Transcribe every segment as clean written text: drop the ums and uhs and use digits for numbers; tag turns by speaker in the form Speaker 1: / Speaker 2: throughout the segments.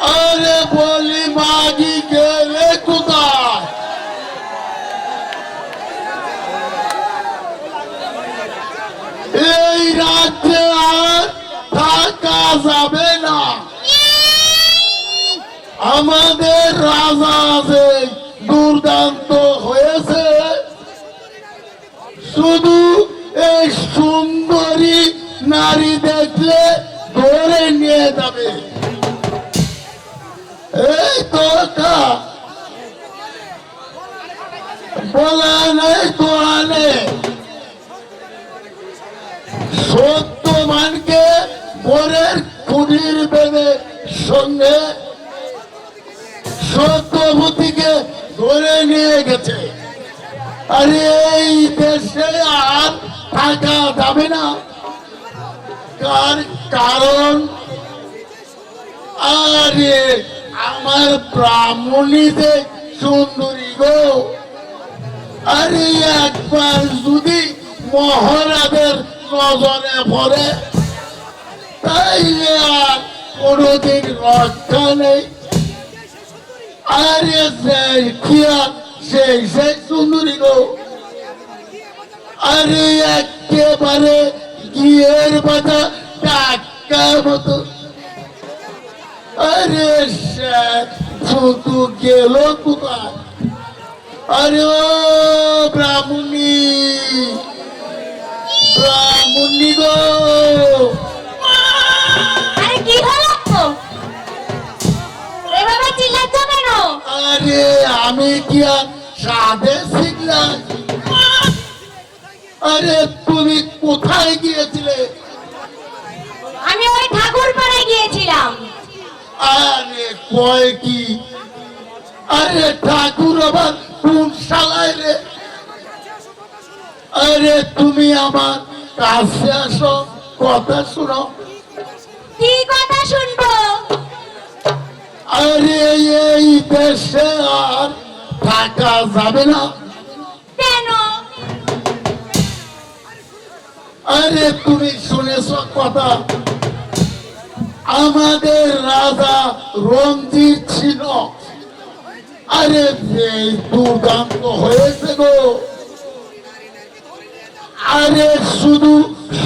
Speaker 1: अरे बोली मागी गेले कोথায় এই রাজ্যে আর থাকা যাবে না। আমাদের রাজা যে দুর্দান্ত হয়েছে, শুধু এই সুন্দরী নারী দেখলে ধরে নিয়ে যাবে। এই তো বলা নেই তো আনে সত্যবানকে পরের খুঁটির বেঁধে সঙ্গে সত্যবতীকে ধরে নিয়ে গেছে। আরে এই দেশে আর থাকা যাবে না। কারণ আরে আমার ব্রাহ্মণী যে সুন্দরী গো, আরে একবার যদি মহারাজের নজরে পড়ে তাইলে আর কোনদিন রক্ষা নেই। আরে সেই সুন্দরী গো, আরে একেবারে গিয়ের বাজা টাকার মতো। আরে শুধু গেল কোথায়? আরে ও ব্রাহ্মণী, ব্রাহ্মণী গো,
Speaker 2: আরে কি হলো? এভাবে চিল্লাচ্ছ কেন?
Speaker 1: আরে আমি কি আর সাধে শিখলাম? আরে তুমি কোথায় গিয়েছিলে?
Speaker 2: আমি ওই ঠাকুর পাড়ায় গিয়েছিলাম।
Speaker 1: আরে কয় কি? আরে ঠাকুর আবার কোন শালায় রে? আরে তুমি আমার কাছে আসো, কথা শোনো।
Speaker 2: কি কথা শুনবো?
Speaker 1: আরে এই দেশে আর থাকা যাবে না।
Speaker 2: কেন?
Speaker 1: আরে তুমি শুনেছ কথা, আমাদের রাজা রঞ্জিত ছিল। আরে দুর্দান্ত হয়েছে গো। আরে শুধু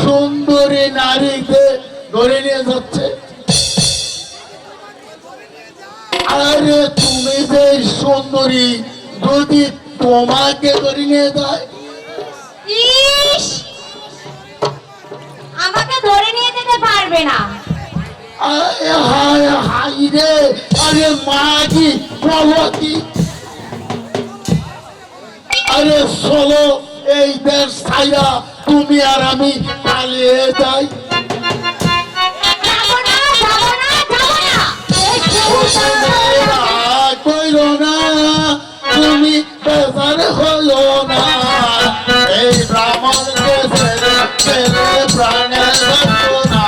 Speaker 1: সুন্দরী নারীকে ধরে নিয়ে যাচ্ছে। আরে তুমি যে সুন্দরী, যদি তোমাকে ধরে নিয়ে যায়?
Speaker 2: ইস, আমাকে ধরে নিয়ে যেতে পারবে না।
Speaker 1: হাই রে, আরে মা কি বলো কি? আরে চলো এই দেশ ছাইরা তুমি আর আমি পালিয়ে যাই।
Speaker 2: যাবো না, যাবো না, যাবো না।
Speaker 1: কইল না তুমি বেজার হলো না, এই ব্রাহ্মণকে ছেড়ে প্রাণে যাবো না।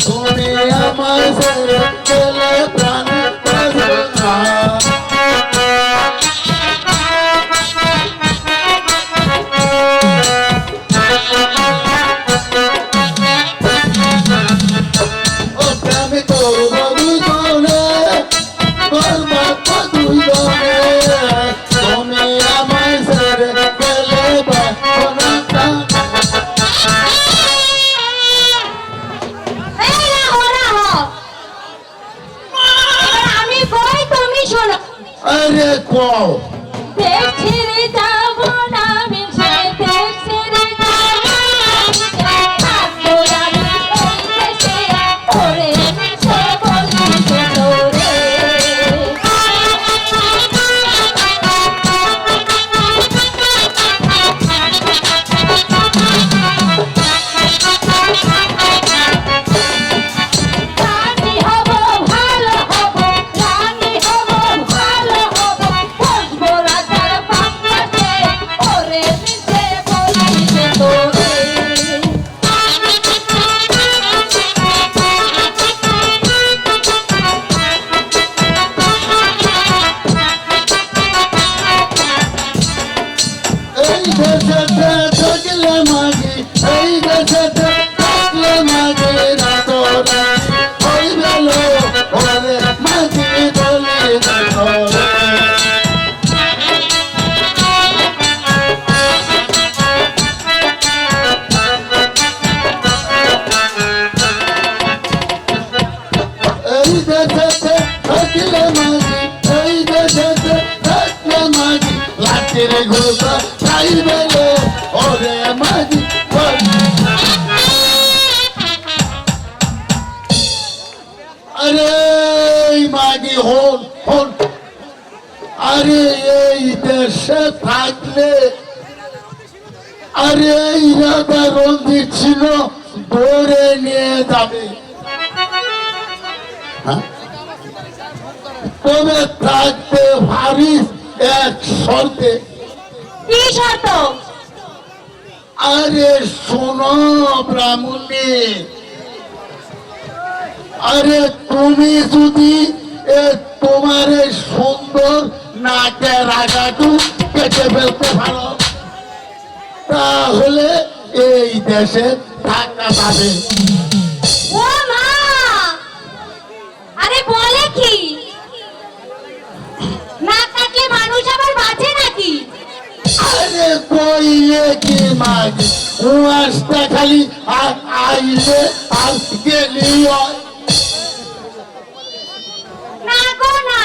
Speaker 1: তুমি আমার ছেড়ে গেলে প্রাণে বাঁচবে না। দেশেতে থাকলে মাগি, এই দেশেতে থাকলে মাগি রাতরা হইবে লো ওরে মাগি বলি রাতরা। এই দেশেতে থাকলে মাগি, এই দেশেতে থাকলে মাগি লাঠির ঘোষা খাইবে লো ওরে মাগি বলি। আরে এই মাগি হন হন, আরে এই দেশে থাকলে, আরে এই রাধা রঞ্জিত ছিল ধরে নিয়ে যাবে, হ্যাঁ? তবে থাকতে পারিস এক শর্তে।
Speaker 2: কি শর্ত?
Speaker 1: আরে শোনো ব্রাহ্মণী, আরে তুমি যদি তোমার এই সুন্দর নাকের আগাটু কেটে ফেলতে পারো তাহলে এই দেশে থাকা যাবে।
Speaker 2: ও মা, আরে বলে কি? না কাটলে মানুষ আবার বাঁচে নাকি?
Speaker 1: আরে কইলে কি মাগি, উয়াসটা খালি আইলে আর গেলি হয়।
Speaker 2: না গো না,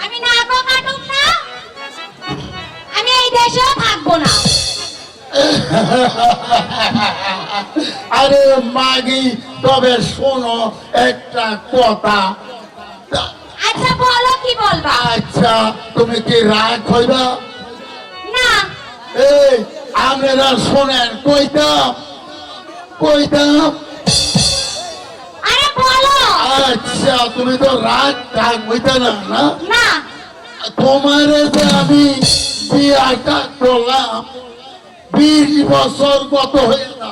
Speaker 2: আমি না গো কাটুক না, আমি এই দেশেও থাকবো না।
Speaker 1: আরে মাগি তবে শোনো একটা কথা।
Speaker 2: আচ্ছা বলো, কি বলবা?
Speaker 1: আচ্ছা তুমি কি রাগ হইবা?
Speaker 2: না।
Speaker 1: এই আমরা শোনেন কইতাম কইতাম।
Speaker 2: আরে বলো।
Speaker 1: আচ্ছা তুমি তো রাগ রাগ হইতা না না?
Speaker 2: না।
Speaker 1: তোমার যে আমি বিয়াটা করলাম 20 বছর কত হয়ে না,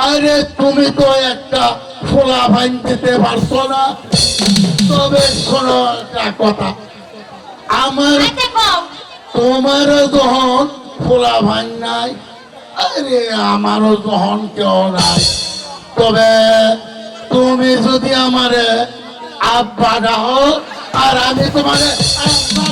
Speaker 1: আরে তুমি তো একটা ফোলা ভাইন দিতে পারছো না। তবে শোনো একটা কথা, আমার
Speaker 2: আচ্ছা কও।
Speaker 1: তোমার যখন ফোলা ভাইন নাই, আরে আমারও যখন কেউ নাই, তবে তুমি যদি আমারে আব্বা ডাও আর আমি তোমারে আব্বা